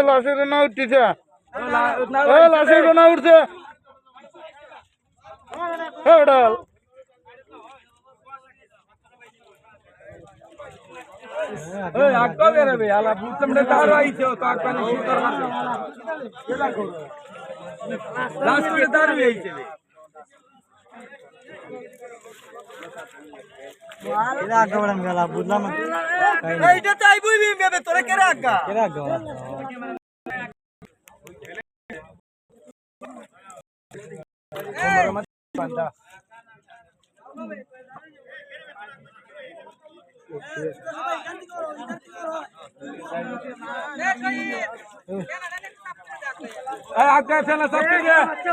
লাশের না উঠতেছে লাশের না উঠছে আগে বেরোবে আলা বুঝতাম তার আইছো তো আগে লাস্ট করে তার আইছে এরা আগে বড় গেল বুঝলাম এইটা তাই বুঝবি মেবে তোরে কে রাখা বান্দা আগে ফেলা সব